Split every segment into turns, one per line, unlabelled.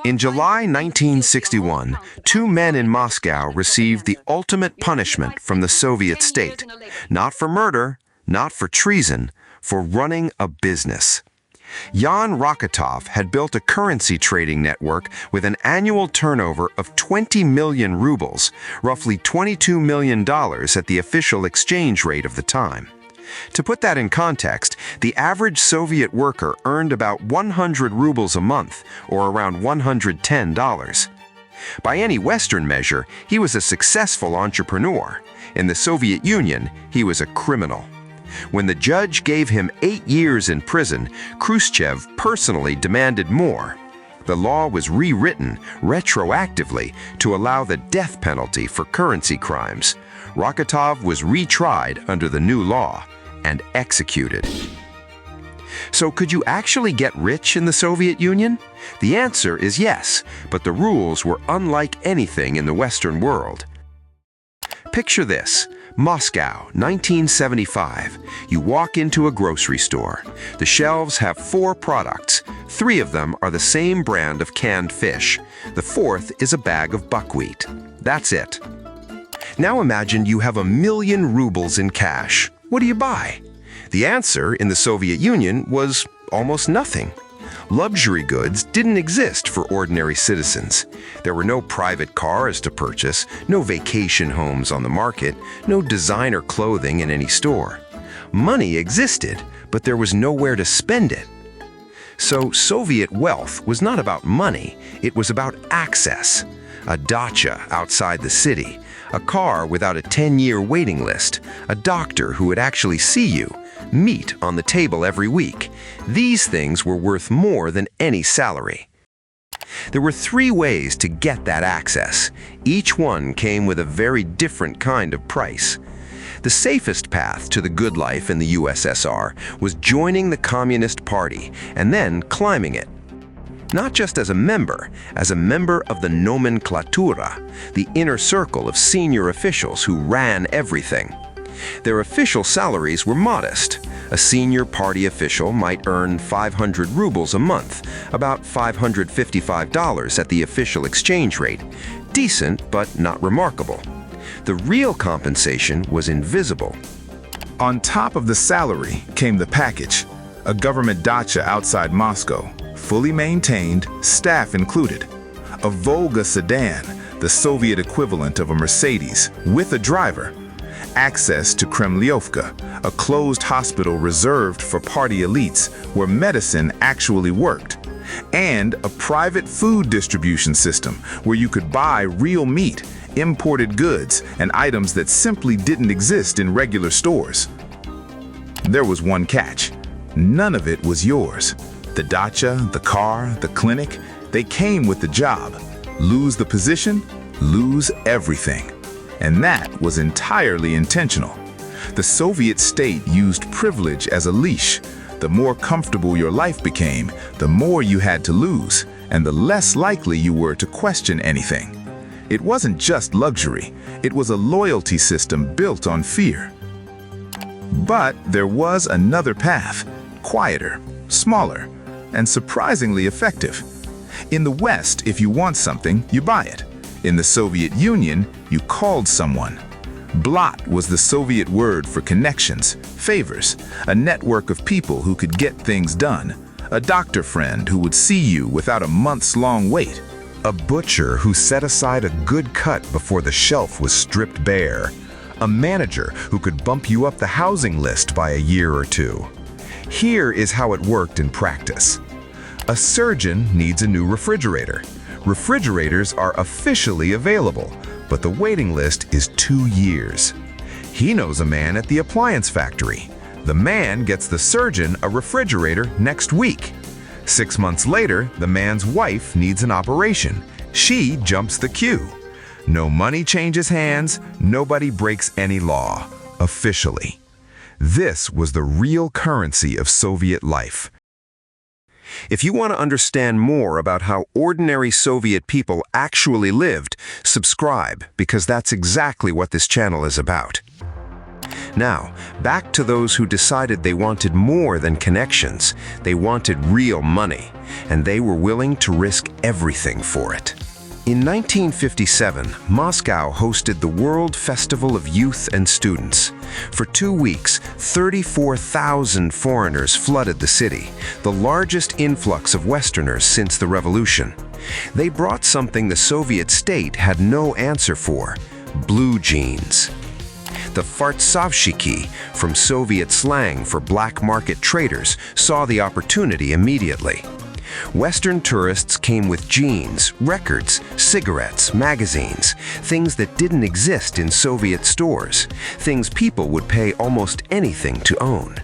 In July 1961, two men in Moscow received the ultimate punishment from the Soviet state, not for murder, not for treason, for running a business. Yan Rakotov had built a currency trading network with an annual turnover of 20 million rubles, roughly $22 million at the official exchange rate of the time. To put that in context, the average Soviet worker earned about 100 rubles a month, or around $110. By any Western measure, he was a successful entrepreneur. In the Soviet Union, he was a criminal. When the judge gave him 8 years in prison, Khrushchev personally demanded more. The law was rewritten retroactively to allow the death penalty for currency crimes. Rakotov was retried under the new law and executed. So could you actually get rich in the Soviet Union? The answer is yes, but the rules were unlike anything in the Western world. Picture this. Moscow, 1975. You walk into a grocery store. The shelves have 4 products. 3 of them are the same brand of canned fish. The 4th is a bag of buckwheat. That's it. Now imagine you have 1,000,000 rubles in cash. What do you buy? The answer in the Soviet Union was almost nothing. Luxury goods didn't exist for ordinary citizens. There were no private cars to purchase, no vacation homes on the market, no designer clothing in any store. Money existed, but there was nowhere to spend it. So Soviet wealth was not about money, it was about access. A dacha outside the city, a car without a 10-year waiting list, a doctor who would actually see you, meat on the table every week. These things were worth more than any salary. There were 3 ways to get that access. Each one came with a very different kind of price. The safest path to the good life in the USSR was joining the Communist Party and then climbing it. Not just as a member of the Nomenklatura, the inner circle of senior officials who ran everything. Their official salaries were modest. A senior party official might earn 500 rubles a month, about $555 at the official exchange rate. Decent, but not remarkable. The real compensation was invisible.
On top of the salary came the package, a government dacha outside Moscow, fully maintained, staff included. A Volga sedan, the Soviet equivalent of a Mercedes, with a driver. Access to Kremlyovka, a closed hospital reserved for party elites where medicine actually worked. And a private food distribution system where you could buy real meat, imported goods, and items that simply didn't exist in regular stores. There was one catch. None of it was yours. The dacha, the car, the clinic, they came with the job. Lose the position, lose everything. And that was entirely intentional. The Soviet state used privilege as a leash. The more comfortable your life became, the more you had to lose, and the less likely you were to question anything. It wasn't just luxury, it was a loyalty system built on fear. But there was another path, quieter, smaller, and surprisingly effective. In the West, if you want something, you buy it. In the Soviet Union, you called someone. Blat was the Soviet word for connections, favors, a network of people who could get things done, a doctor friend who would see you without a months-long wait,
A butcher who set aside a good cut before the shelf was stripped bare, a manager who could bump you up the housing list by a year or 2. Here is how it worked in practice. A surgeon needs a new refrigerator. Refrigerators are officially available, but the waiting list is 2 years. He knows a man at the appliance factory. The man gets the surgeon a refrigerator next week. 6 months later, the man's wife needs an operation. She jumps the queue. No money changes hands, nobody breaks any law, officially. This was the real currency of Soviet life. If you want to understand more about how ordinary Soviet people actually lived, subscribe, because that's exactly what this channel is about. Now, back to those who decided they wanted more than connections. They wanted real money. and they were willing to risk everything for it. In 1957, Moscow hosted the World Festival of Youth and Students. For 2 weeks, 34,000 foreigners flooded the city, the largest influx of Westerners since the revolution. They brought something the Soviet state had no answer for: blue jeans. The fartsovshiki, from Soviet slang for black market traders, saw the opportunity immediately. Western tourists came with jeans, records, cigarettes, magazines, things that didn't exist in Soviet stores, things people would pay almost anything to own.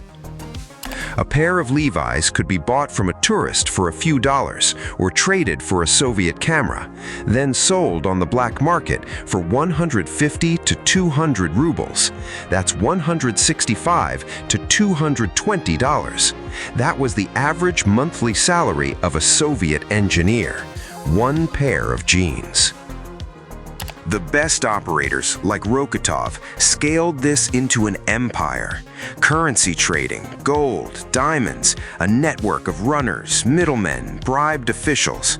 A pair of Levi's could be bought from a tourist for a few dollars or traded for a Soviet camera, then sold on the black market for 150 to 200 rubles. That's $165 to $220. That was the average monthly salary of a Soviet engineer. One pair of jeans. The best operators, like Rokotov, scaled this into an empire. Currency trading, gold, diamonds, a network of runners, middlemen, bribed officials.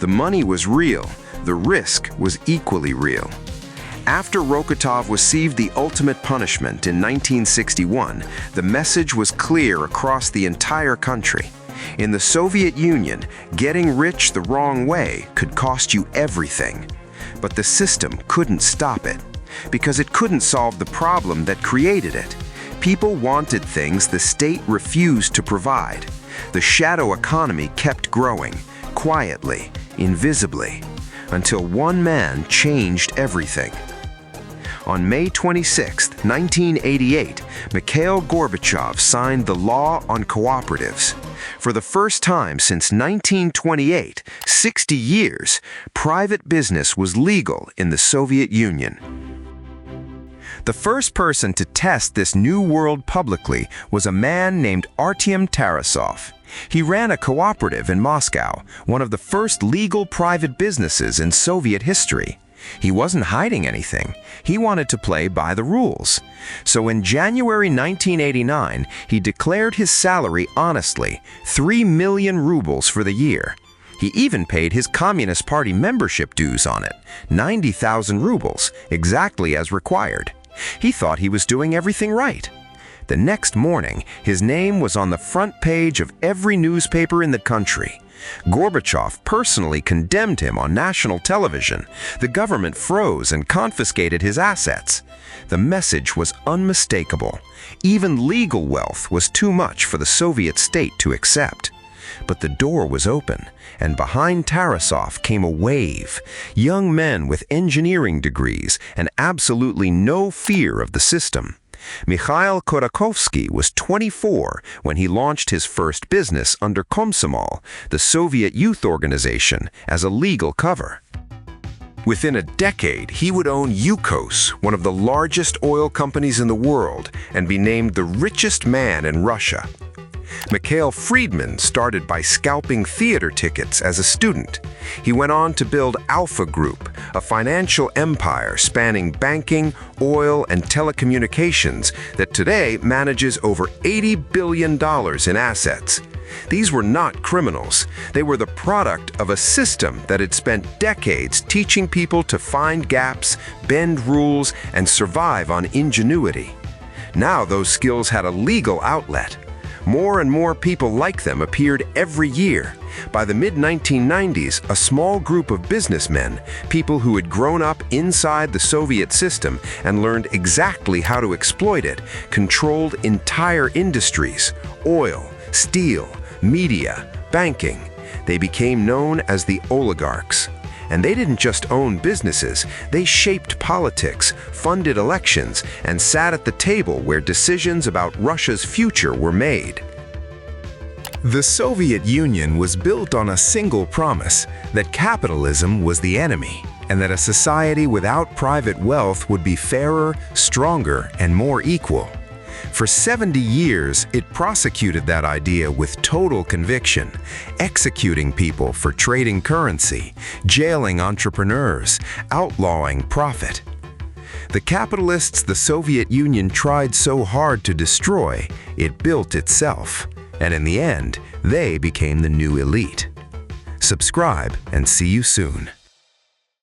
The money was real. The risk was equally real. After Rokotov received the ultimate punishment in 1961, the message was clear across the entire country. In the Soviet Union, getting rich the wrong way could cost you everything. But the system couldn't stop it, because it couldn't solve the problem that created it. People wanted things the state refused to provide. The shadow economy kept growing, quietly, invisibly, until one man changed everything. On May 26, 1988, Mikhail Gorbachev signed the Law on Cooperatives. For the first time since 1928, 60 years, private business was legal in the Soviet Union. The first person to test this new world publicly was a man named Artem Tarasov. He ran a cooperative in Moscow, one of the first legal private businesses in Soviet history. He wasn't hiding anything. He wanted to play by the rules. So in January 1989, he declared his salary honestly, 3 million rubles for the year. He even paid his Communist Party membership dues on it, 90,000 rubles, exactly as required. He thought he was doing everything right. The next morning, his name was on the front page of every newspaper in the country. Gorbachev personally condemned him on national television. The government froze and confiscated his assets. The message was unmistakable. Even legal wealth was too much for the Soviet state to accept. But the door was open, and behind Tarasov came a wave. Young men with engineering degrees and absolutely no fear of the system. Mikhail Khodorkovsky was 24 when he launched his first business under Komsomol, the Soviet youth organization, as a legal cover. Within a decade, he would own Yukos, one of the largest oil companies in the world, and be named the richest man in Russia. Mikhail Friedman started by scalping theater tickets as a student. He went on to build Alpha Group, a financial empire spanning banking, oil, and telecommunications that today manages over $80 billion in assets. These were not criminals. They were the product of a system that had spent decades teaching people to find gaps, bend rules, and survive on ingenuity. Now those skills had a legal outlet. More and more people like them appeared every year. By the mid-1990s, a small group of businessmen, people who had grown up inside the Soviet system and learned exactly how to exploit it, controlled entire industries: oil, steel, media, banking. They became known as the oligarchs. And they didn't just own businesses, they shaped politics, funded elections, and sat at the table where decisions about Russia's future were made. The Soviet Union was built on a single promise, that capitalism was the enemy, and that a society without private wealth would be fairer, stronger, and more equal. For 70 years, it prosecuted that idea with total conviction, executing people for trading currency, jailing entrepreneurs, outlawing profit. The capitalists the Soviet Union tried so hard to destroy, it built itself. And in the end, They became the new elite. Subscribe and see you soon.